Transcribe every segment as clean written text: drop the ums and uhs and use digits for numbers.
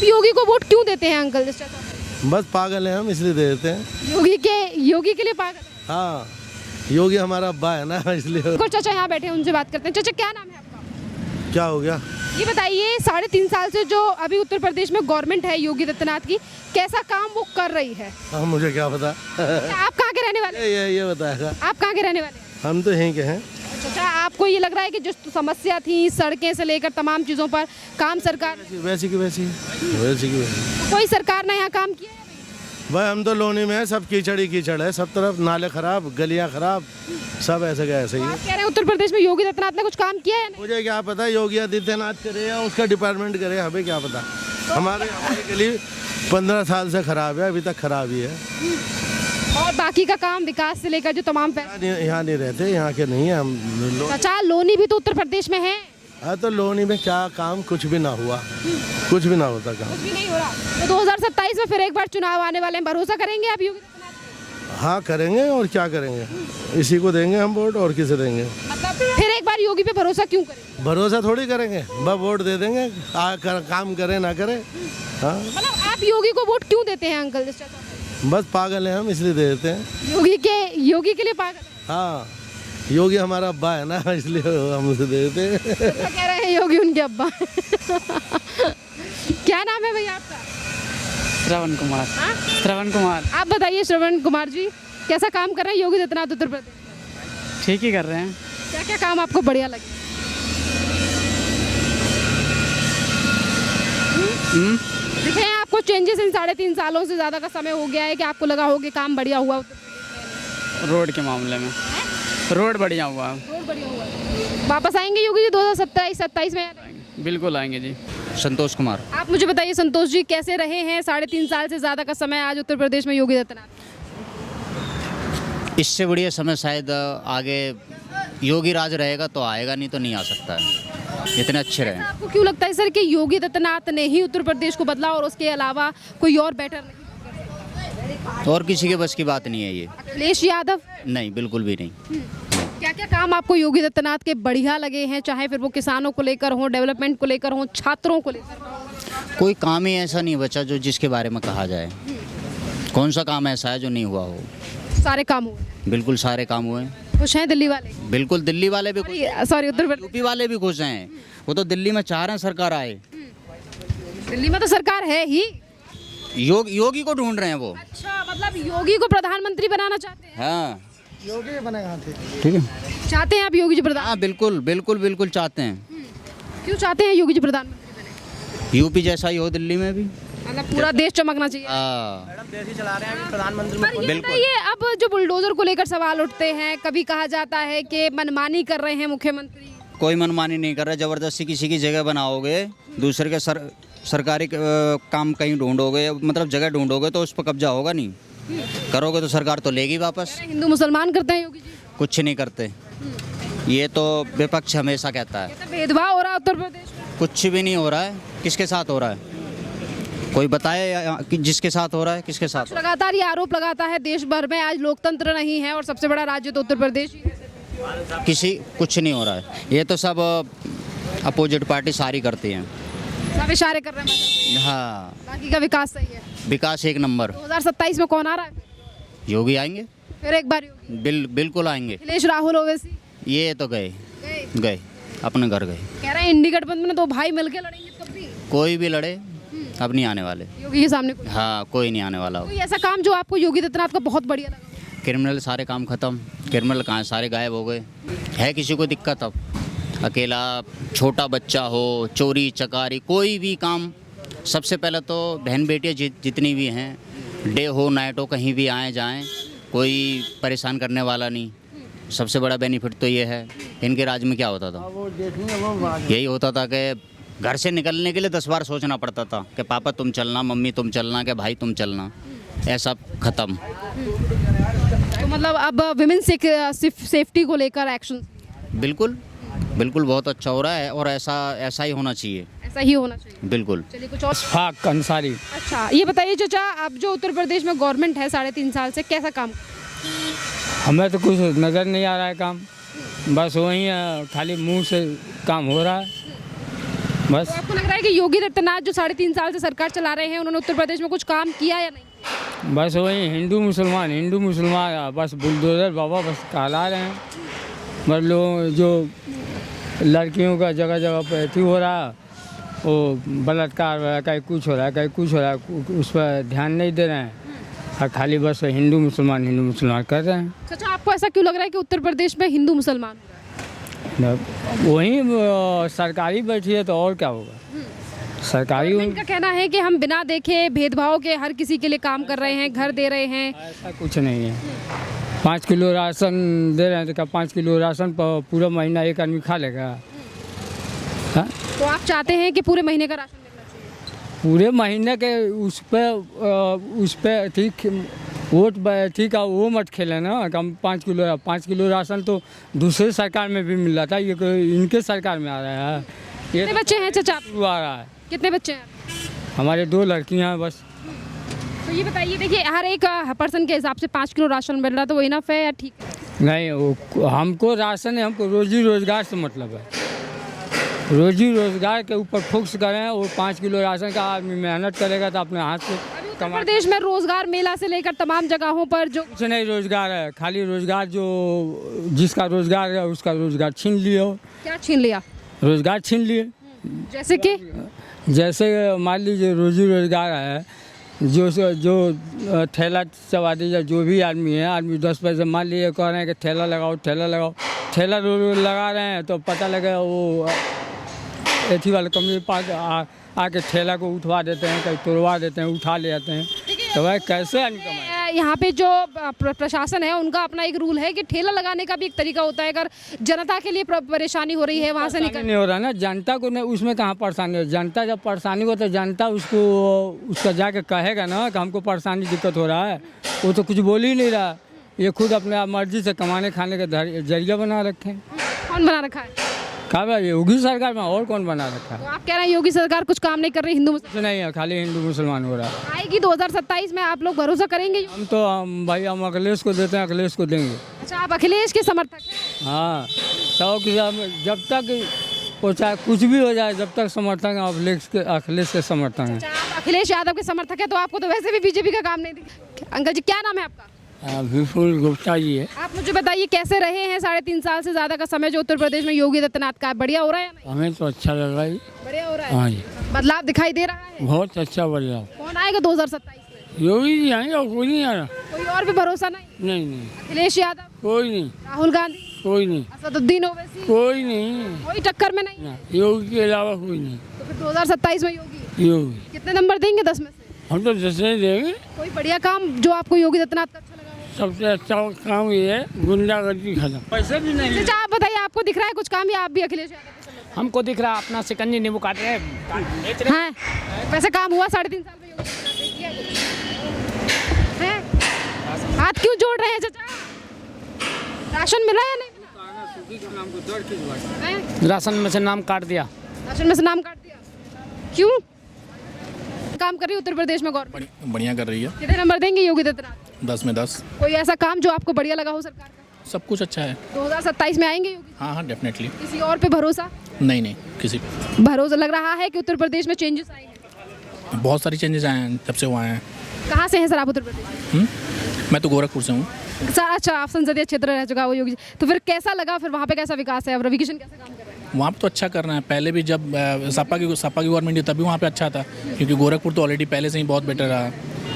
आप योगी को वोट क्यों देते हैं अंकल? बस पागल हैं हम, इसलिए दे देते हैं। योगी के लिए पागल है? हाँ, योगी हमारा अब्बा है ना, इसलिए। कुछ चाचा यहाँ बैठे हैं, उनसे बात करते हैं। चाचा क्या नाम है आपका? क्या हो गया? ये बताइए 3.5 साल से जो अभी उत्तर प्रदेश में गवर्नमेंट है योगी आदित्यनाथ की, कैसा काम वो कर रही है? हाँ, मुझे क्या पता। आप कहाँ के रहने वाले हैं? ये बताएगा। आप कहाँ के रहने वाले हैं? हम तो यहीं के हैं। चाचा आपको ये लग रहा है कि जो समस्या थी सड़कें से लेकर तमाम चीज़ों पर काम सरकार वैसी की वैसी। कोई सरकार ने यहाँ काम किया है? भाई हम तो लोनी में है, सब कीचड़ ही कीचड़ है, सब तरफ नाले खराब, गलियां खराब, सब ऐसे का ऐसे ही आप है। कह रहे हैं उत्तर प्रदेश में योगी आदित्यनाथ ने कुछ काम किया है? मुझे क्या पता योगी आदित्यनाथ करे या उसका डिपार्टमेंट करे, हमें क्या पता। हमारे गली 15 साल से खराब है, अभी तक खराब ही है। और बाकी का काम विकास से लेकर जो तमाम यहाँ नहीं रहते, यहाँ के नहीं है हम। चाचा लोनी भी तो उत्तर प्रदेश में है। हाँ, तो लोनी में क्या काम, कुछ भी ना हुआ, कुछ भी ना होता काम। कुछ भी नहीं हो रहा। तो 2027 में फिर एक बार चुनाव आने वाले हैं, भरोसा करेंगे आप योगी आदित्यनाथ पे? हाँ करेंगे, और क्या करेंगे, इसी को देंगे हम वोट, और किसे देंगे। मतलब फिर एक बार योगी पे भरोसा क्यों करें? भरोसा थोड़ी करेंगे, बस वोट दे देंगे, काम करे ना करे। हाँ, मतलब आप योगी को वोट क्यों देते हैं अंकल? बस पागल हैं हम, इसलिए दे देते हैं। योगी के लिए पागल है? हाँ, योगी हमारा अब्बा है ना, इसलिए हम उसे दे देते हैं। तो कह रहे हैं योगी उनके अब्बा हैं। क्या नाम है भैया आपका? श्रवण कुमार। हाँ? श्रवण कुमार। आप बताइए श्रवण कुमार जी, कैसा काम कर रहे हैं योगी आदित्यनाथ उत्तर प्रदेश? ठीक ही कर रहे हैं। क्या क्या काम आपको बढ़िया लगे? दिखे हैं आपको चेंजेस इन 3.5 सालों से ज़्यादा का समय हो गया है कि आपको लगा हो कि काम बढ़िया हुआ उत्तर प्रदेश रोड के मामले में रोड बढ़िया हुआ। में? रोड बढ़िया हुआ है। वापस आएंगे योगी जी 2027 में? बिल्कुल आएंगे जी। संतोष कुमार। आप मुझे बताइए संतोष जी, कैसे रहे हैं 3.5 साल से ज़्यादा का समय आज उत्तर प्रदेश में योगी आदित्यनाथ? इससे बढ़िया समय शायद आगे योगी राज रहेगा तो आएगा, नहीं तो नहीं आ सकता है। इतने अच्छे रहे। आपको क्यों लगता है सर कि योगी आदित्यनाथ ने ही उत्तर प्रदेश को बदला और उसके अलावा कोई और बेटर नहीं? और किसी के बस की बात नहीं है ये। अखिलेश यादव? नहीं, बिल्कुल भी नहीं। क्या क्या काम आपको योगी आदित्यनाथ के बढ़िया लगे हैं, चाहे फिर वो किसानों को लेकर हो, डेवलपमेंट को लेकर हो, छात्रों को लेकर हो? कोई काम ही ऐसा नहीं बचा जो जिसके बारे में कहा जाए। कौन सा काम ऐसा है जो नहीं हुआ हो? सारे काम हुए। बिल्कुल सारे काम हुए। खुश हैं दिल्ली वाले? बिल्कुल, दिल्ली वाले भी खुश, सॉरी उत्तर प्रदेश, यूपी वाले भी खुश हैं। वो तो दिल्ली में चाह रहे हैं सरकार आए। दिल्ली में तो सरकार है ही। योगी को ढूंढ रहे हैं वो। अच्छा, मतलब योगी को प्रधानमंत्री बनाना चाहते हैं? हाँ, योगी बनेगा, ठीक है। चाहते हैं आप योगी जी प्रधान? हाँ, बिल्कुल बिल्कुल बिल्कुल चाहते हैं। क्यों चाहते हैं योगी जी प्रधानमंत्री बने? यूपी जैसा ही हो दिल्ली में भी। मतलब पूरा देश चमकना चाहिए। देश ही चला रहे हैं प्रधानमंत्री। पर ये बताइए, अब जो बुलडोजर को लेकर सवाल उठते हैं, कभी कहा जाता है कि मनमानी कर रहे हैं मुख्यमंत्री। कोई मनमानी नहीं कर रहा। जबरदस्ती किसी की जगह बनाओगे, दूसरे के सरकारी काम कहीं ढूंढोगे, मतलब जगह ढूंढोगे तो उस पर कब्जा होगा नहीं। करोगे तो सरकार तो लेगी वापस। हिंदू मुसलमान करते हैं योगी जी? कुछ नहीं करते। ये तो विपक्ष हमेशा कहता है। कहते हैं भेदभाव हो रहा है उत्तर प्रदेश में। कुछ भी नहीं हो रहा है। किसके साथ हो रहा है? कोई बताए कि जिसके साथ हो रहा है, किसके साथ? लगातार ये आरोप लगाता है देश भर में आज लोकतंत्र नहीं है और सबसे बड़ा राज्य तो उत्तर प्रदेश ही है। किसी कुछ नहीं हो रहा है। ये तो सब अपोजिट पार्टी सारी करती हैं। सब इशारे कर रहे हैं, हाँ, बाकी का विकास सही है। विकास एक नंबर। 2027 में कौन आ रहा है? योगी आएंगे। फिर एक बार योगी? बिल्कुल आएंगे। अखिलेश राहुल ओवैसी ये तो गए अपने घर गए। कह रहे हैं इंडी गठबंधन में दो भाई मिलके लड़ेंगे कभी। कोई भी लड़े, अब नहीं आने वाले। योगी के सामने कोई? हाँ, कोई नहीं आने वाला। कोई ऐसा काम जो आपको योगी आदित्यनाथ का बहुत बढ़िया लगा? क्रिमिनल सारे काम खत्म। क्रिमिनल कहाँ, सारे गायब हो गए। है किसी को दिक्कत अब? अकेला छोटा बच्चा हो, चोरी चकारी, कोई भी काम। सबसे पहले तो बहन बेटियाँ जितनी भी हैं, डे हो नाइट हो, कहीं भी आए जाएं, कोई परेशान करने वाला नहीं। सबसे बड़ा बेनिफिट तो ये है। इनके राज में क्या होता था? यही होता था कि घर से निकलने के लिए 10 बार सोचना पड़ता था कि पापा तुम चलना, मम्मी तुम चलना, कि भाई तुम चलना। ऐसा ख़त्म। तो मतलब अब विमेन सेफ्टी को लेकर एक्शन? बिल्कुल बिल्कुल, बहुत अच्छा हो रहा है और ऐसा ही होना चाहिए। ऐसा ही होना चाहिए। बिल्कुल। चलिए कुछ और। अशफाक अंसारी। अच्छा, ये बताइए चाचा, अब जो उत्तर प्रदेश में गवर्नमेंट है 3.5 साल से, कैसा काम? हमें तो कुछ नज़र नहीं आ रहा है काम। बस वही खाली मुंह से काम हो रहा है। बस तो आपको लग रहा है कि योगी आदित्यनाथ जो 3.5 साल से सरकार चला रहे हैं उन्होंने उत्तर प्रदेश में कुछ काम किया या नहीं? बस वही हिंदू मुसलमान बस बुलडोजर बाबा बस कहला रहे हैं। बस लोग जो लड़कियों का जगह जगह पर अथी हो रहा है, वो बलात्कार हो रहा है, कहीं कुछ हो रहा है, कहीं कुछ हो रहा है, उस पर ध्यान नहीं दे रहे हैं और खाली बस हिंदू मुसलमान कर रहे हैं। अच्छा, आपको ऐसा क्यों लग रहा है कि उत्तर प्रदेश में हिंदू मुसलमान हो रहा है? वही सरकारी बैठी है तो और क्या होगा। सरकारी इनका कहना है कि हम बिना देखे भेदभाव के हर किसी के लिए काम कर रहे हैं, घर दे रहे हैं। ऐसा कुछ नहीं है। 5 किलो राशन दे रहे हैं तो क्या 5 किलो राशन पूरा महीना एक आदमी खा लेगा? हाँ? तो आप चाहते हैं कि पूरे महीने का राशन मिलना चाहिए? पूरे महीने के उस पे ठीक वोट ठीक है, वो मत खेले ना। कम 5 किलो राशन तो दूसरे सरकार में भी मिल रहा था, ये इनके सरकार में आ रहा है। ये कितने बच्चे हैं चाचा? आ रहा है। कितने बच्चे हैं? हमारे 2 लड़कियां हैं बस। तो ये बताइए, देखिए हर एक पर्सन के हिसाब से 5 किलो राशन मिल रहा, तो वो इनफ है या ठीक है? नहीं, हमको राशन है, हमको रोजी रोजगार से मतलब है। रोजी रोजगार के ऊपर फोकस करें। वो 5 किलो राशन का आदमी मेहनत करेगा तो अपने हाथ से उत्तर प्रदेश में रोजगार मेला से लेकर तमाम जगहों पर जो कुछ नहीं रोजगार है, खाली रोजगार जो जिसका रोजगार है उसका रोजगार छीन लिए। क्या छीन लिया? रोजगार छीन लिए। जैसे मान लीजिए रोजी रोजगार है, जो ठेला चला दीजिए, जो भी आदमी है, आदमी 10 पैसे मान लीजिए कह रहे हैं कि ठेला लगाओ, ठेला लगा रहे हैं तो पता लगे वो एथी वाले कंपनी पास आके ठेला को उठवा देते हैं, कहीं तोड़वा देते हैं, उठा ले जाते हैं। तो भाई कैसे आदमी कमाए? यहाँ पे जो प्रशासन है उनका अपना एक रूल है कि ठेला लगाने का भी एक तरीका होता है। अगर जनता के लिए परेशानी हो रही है वहाँ से नहीं हो रहा ना, जनता को नहीं, उसमें कहाँ परेशानी हो। जनता जब परेशानी हो तो जनता उसका जाके कहेगा ना कि हमको परेशानी दिक्कत हो रहा है। वो तो कुछ बोल ही नहीं रहा, ये खुद अपने मर्जी से कमाने खाने का जरिया बना रखे हैं। कौन बना रखा है? कहा भाई योगी सरकार में, और कौन बना रखा है? तो आप कह रहे हैं योगी सरकार कुछ काम नहीं कर रही, हिंदू मुसलमान नहीं है, खाली हिंदू मुसलमान हो रहा है। आएगी 2027 में, आप लोग भरोसा करेंगे? भाई हम अखिलेश को देते हैं, अखिलेश को देंगे। अच्छा, आप अखिलेश के समर्थक हैं? हाँ, 100 जब तक वो चाहे कुछ भी हो जाए, जब तक समर्थक हैं अखिलेश के समर्थक हैं। अच्छा, आप अखिलेश यादव के समर्थक हैं, तो आपको तो वैसे भी बीजेपी का काम नहीं दिखा। अंकल जी, क्या नाम है आपका? विपुल गुप्ता जी है। आप मुझे बताइए, कैसे रहे हैं 3.5 साल से ज्यादा का समय जो उत्तर प्रदेश में योगी आदित्यनाथ का है? बढ़िया हो रहा है या नहीं? हमें तो अच्छा लग रहा है। बढ़िया हो रहा है? हाँ जी, बदलाव दिखाई दे रहा है? बहुत अच्छा बदलाव। कौन आएगा 2027 में? योगी जी आएंगे और कोई नहीं आना। कोई और भी भरोसा नहीं? नहीं, अखिलेश यादव? कोई नहीं। राहुल गांधी? कोई नहीं। असदुद्दीन ओवैसी? कोई नहीं। कोई टक्कर में नहीं? योगी के अलावा कोई नहीं। तो फिर 2027 में योगी? कितने नंबर देंगे 10 में से? हम तो 10 देंगे। कोई बढ़िया काम जो आपको योगी आदित्यनाथ का अच्छा लगा? सबसे अच्छा काम ये है गुंडागर्दी खत्म। पैसे भी नहीं। अच्छा, आप बताइए, आपको दिख रहा है कुछ काम या आप भी अखिलेश यादव के समर्थक? हमको दिख रहा अपना शिकंजी नींबू काट रहे हैं। हाँ, वैसे काम हुआ 3.5 साल में योगी आदित्यनाथ ने? किया है? हाथ क्यों जोड़ रहे हैं चाचा? राशन मिला या नहीं मिला? हैं? राशन में से नाम काट दिया। राशन में से नाम काट दिया? क्यों? काम कर रही है उत्तर प्रदेश में गवर्नमेंट? बढ़िया कर रही है। कितने नंबर देंगे योगी आदित्यनाथ? 10 में 10। कोई ऐसा काम जो आपको बढ़िया लगा हो सरकार का? सब कुछ अच्छा है। 2027 में आएंगे योगी? हाँ हाँ, डेफिनेटली। किसी और पे भरोसा? नहीं, किसी भरोसा लग रहा है कि उत्तर प्रदेश में चेंजेस आए हैं? बहुत सारी चेंजेस आए हैं जब से वो आए हैं। कहाँ से हैं सर आप उत्तर प्रदेश में? मैं तो गोरखपुर से हूँ। अच्छा, आप संसदीय क्षेत्र रह चुका वो योगी, तो फिर कैसा लगा? फिर वहाँ पे कैसा विकास है? अब रवि किशन कैसे काम कर रहे हैं? वहाँ पर तो अच्छा कर रहे हैं। पहले भी जब सपा की गवर्नमेंट थी तभी वहाँ पे अच्छा था, क्योंकि गोरखपुर तो ऑलरेडी पहले से ही बहुत बेटर रहा।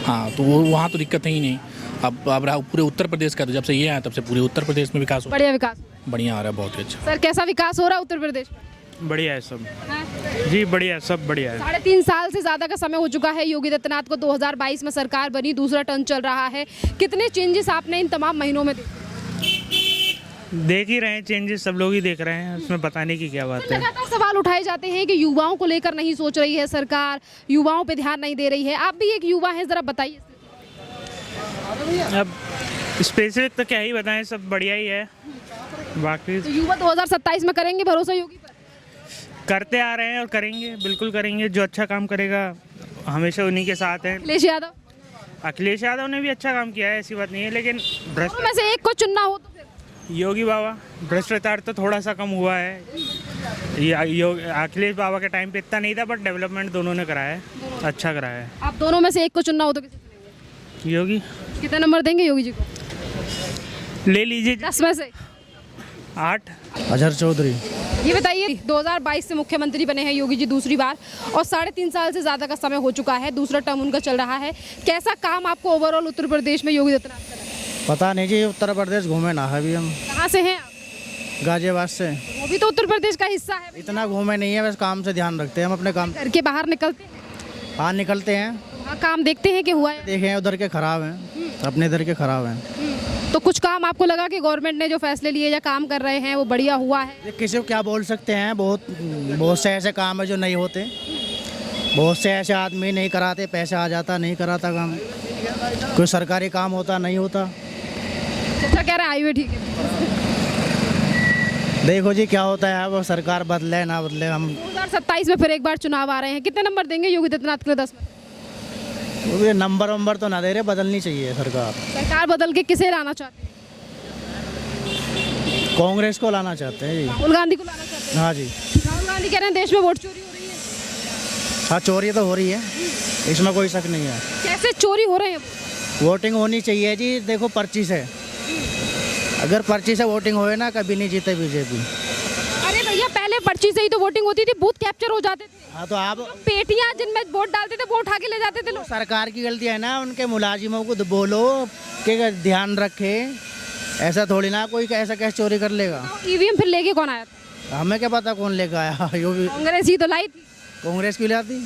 हाँ, तो वो वहाँ तो दिक्कत ही नहीं। अब रहा पूरे उत्तर प्रदेश का, तो जब से ये आया तब से पूरे उत्तर प्रदेश में विकास बढ़िया विकास बढ़िया आ रहा है, बहुत ही अच्छा। सर, कैसा विकास हो रहा है उत्तर प्रदेश में? बढ़िया है सब। हाँ? जी बढ़िया, सब बढ़िया है। 3.5 साल से ज्यादा का समय हो चुका है योगी आदित्यनाथ को। 2022 में सरकार बनी, दूसरा टर्न चल रहा है। कितने चेंजेस आपने इन तमाम महीनों में देखे? देख ही रहे हैं चेंजेस, सब लोग ही देख रहे हैं, उसमें बताने की क्या बात है। लगातार सवाल उठाए जाते हैं कि युवाओं को लेकर नहीं सोच रही है सरकार, युवाओं पे ध्यान नहीं दे रही है। आप भी एक युवा हैं, जरा बताइए। अब स्पेसिफिक तो क्या ही बताएं, सब बढ़िया ही है। बाकी तो युवा 2027 में करेंगे भरोसा योगी पर? करते आ रहे हैं और करेंगे, बिल्कुल करेंगे। जो अच्छा काम करेगा हमेशा उन्हीं के साथ हैं। अखिलेश यादव ने भी अच्छा काम किया है, ऐसी बात नहीं है, लेकिन में से एक को चुनना हो तो फिर योगी बाबा। भ्रष्टाचार तो थोड़ा सा कम हुआ है। ये अखिलेश बाबा के टाइम पे इतना नहीं था, बट डेवलपमेंट दोनों ने कराया है, अच्छा कराया है। आप दोनों में से एक को चुनना हो तो किसे चुनेंगे? योगी कितने नंबर देंगे योगी जी को? ले लीजिए 10 में से 8। अजहर चौधरी। ये बताइए 2022 से मुख्यमंत्री बने हैं योगी जी दूसरी बार, और 3.5 साल से ज़्यादा का समय हो चुका है, दूसरा टर्म उनका चल रहा है। कैसा काम आपको ओवरऑल उत्तर प्रदेश में योगी आदित्यनाथ का लगा? पता नहीं जी, उत्तर प्रदेश घूमे ना है अभी हम। कहाँ से हैं आप? गाजियाबाद से। वो भी तो उत्तर प्रदेश का हिस्सा है। इतना घूमे नहीं है, बस काम से ध्यान रखते हैं हम अपने काम। घर के बाहर निकलते हैं, हाँ निकलते हैं, वहाँ काम देखते हैं कि हुआ है? देखे हैं उधर के खराब हैं, अपने इधर के खराब हैं। तो कुछ काम आपको लगा कि गवर्नमेंट ने जो फैसले लिए या काम कर रहे हैं वो बढ़िया हुआ है? ये किसी को क्या बोल सकते हैं, बहुत से ऐसे काम है जो नहीं होते, बहुत से ऐसे आदमी नहीं कराते, पैसा आ जाता नहीं कराता काम, कोई सरकारी काम होता नहीं होता। अच्छा कह रहे हैं हाईवे ठीक है। देखो जी क्या होता है, अब सरकार बदले ना बदले, हम 2027 में फिर एक बार चुनाव आ रहे हैं, कितने नंबर देंगे योगी आदित्यनाथ के लिए? 10 में? वो भी नंबर तो ना दे रहे, बदलनी चाहिए सरकार। सरकार बदल के किसे लाना चाहते हैं? कांग्रेस को लाना चाहते हैं जी। राहुल गांधी को लाना चाहते हैं? हाँ जी। राहुल गांधी कह रहे हैं देश में वोट चोरी हो रही है। हाँ चोरी तो हो रही है, इसमें कोई शक नहीं है। कैसे चोरी हो रहे हैं? वोटिंग होनी चाहिए जी, देखो पर्ची से, अगर पर्ची से वोटिंग होए ना कभी नहीं जीते बीजेपी। अरे भैया पहले पर्ची से ही तो वोटिंग होती थी, बूथ कैप्चर हो जाते थे। हाँ तो आप पेटियां जिनमें वोट डालते थे वो उठा के ले जाते थे लोग। सरकार की गलती है ना, उनके मुलाजिमों को बोलो कि ध्यान रखे, ऐसा थोड़ी ना कोई ऐसा कैसे चोरी कर लेगा। ईवीएम फिर लेके कौन आया था? हमें क्या पता कौन लेकर आया, यो भी कांग्रेस ही तो लाई थी। कांग्रेस की लाती,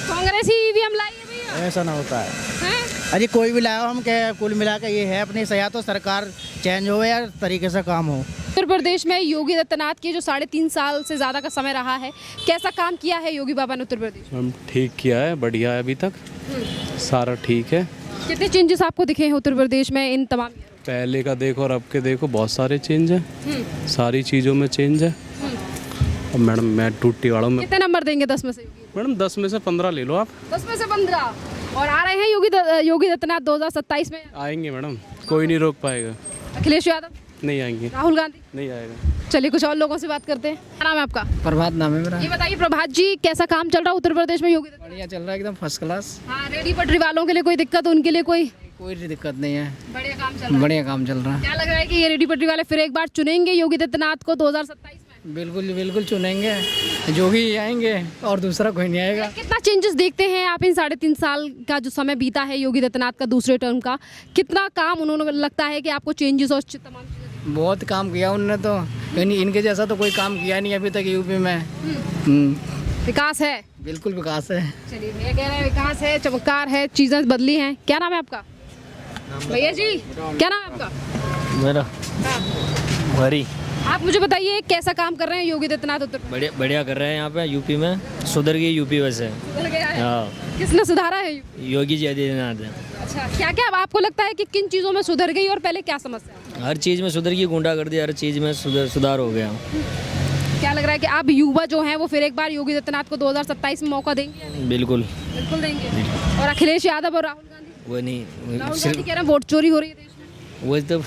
कांग्रेस ही ईवीएम लाई है भैया। ऐसा ना होता है। हैं? अरे कोई भी लाया हो, हम क्या कुल मिला के ये है अपनी सया, तो सरकार चेंज हो या तरीके से काम हो। उत्तर प्रदेश में योगी आदित्यनाथ की जो 3.5 साल से ज़्यादा का समय रहा है, कैसा काम किया है योगी बाबा ने उत्तर प्रदेश में? हम ठीक किया है, बढ़िया है, अभी तक सारा ठीक है। कितने चेंजेस आपको दिखे हैं उत्तर प्रदेश में इन तमाम? पहले का देखो और अब के देखो, बहुत सारे चेंज है, सारी चीज़ों में चेंज है। अब मैडम मैं टूटी वाला हूँ, कितने नंबर देंगे 10 में से? मैडम 10 में से 15 ले लो आप। 10 में से 15। और आ रहे हैं योगी आदित्यनाथ 2027 में? आएंगे मैडम, कोई नहीं रोक पाएगा। अखिलेश यादव नहीं आएंगे, राहुल गांधी नहीं आएगा। चलिए कुछ और लोगों से बात करते हैं। क्या नाम है आपका? प्रभात नाम है मेरा। ये बताइए प्रभात जी, कैसा काम चल रहा है उत्तर प्रदेश में योगी आदित्यनाथ? बढ़िया चल रहा है, एकदम फर्स्ट क्लास। हाँ, रेडी पटरी वालों के लिए कोई दिक्कत, उनके लिए कोई दिक्कत नहीं है, बढ़िया काम चल रहा है। बढ़िया काम चल रहा है। क्या लग रहा है कि ये रेडी पटरी वाले फिर एक बार चुनेंगे योगी आदित्यनाथ को 2027 में? बिल्कुल बिल्कुल चुनेंगे, जो भी आएंगे और दूसरा कोई नहीं आएगा। कितना चेंजेस देखते हैं आप इन 3.5 साल का जो समय बीता है योगी आदित्यनाथ का दूसरे टर्म का, कितना काम उन्होंने लगता है कि आपको चेंजेस और तमाम चीजें? बहुत काम किया उन्होंने, तो इनके जैसा तो कोई काम किया नहीं अभी तक यूपी में। विकास है, बिल्कुल विकास है। चलिए भैया कह रहे हैं विकास है, चमत्कार है, चीजें बदली हैं। क्या नाम है आपका भैया जी? क्या नाम है आपका? मेरा भरी। आप मुझे बताइए कैसा काम कर रहे हैं योगी आदित्यनाथ उत्तर प्रदेश? बढ़िया बढ़िया कर रहे हैं यहाँ पे यूपी में, सुधर गई यूपी वैसे। सुधर गया है? हाँ, किसने सुधारा है? योगी जी आदित्यनाथ है। अच्छा, क्या क्या आपको लगता है कि किन चीज़ों में सुधर गई और पहले क्या समस्या है? हर चीज़ में सुधर गई, गुंडागर्दी हर चीज़ में सुधार हो गया। क्या लग रहा है कि आप युवा जो हैं वो फिर एक बार योगी आदित्यनाथ को 2027 में मौका देंगे या नहीं? बिल्कुल बिल्कुल देंगे। और अखिलेश यादव और राहुल गांधी? वो नहीं, राहुल गांधी कह रहे हैं वोट चोरी हो रही है देश में। वो तो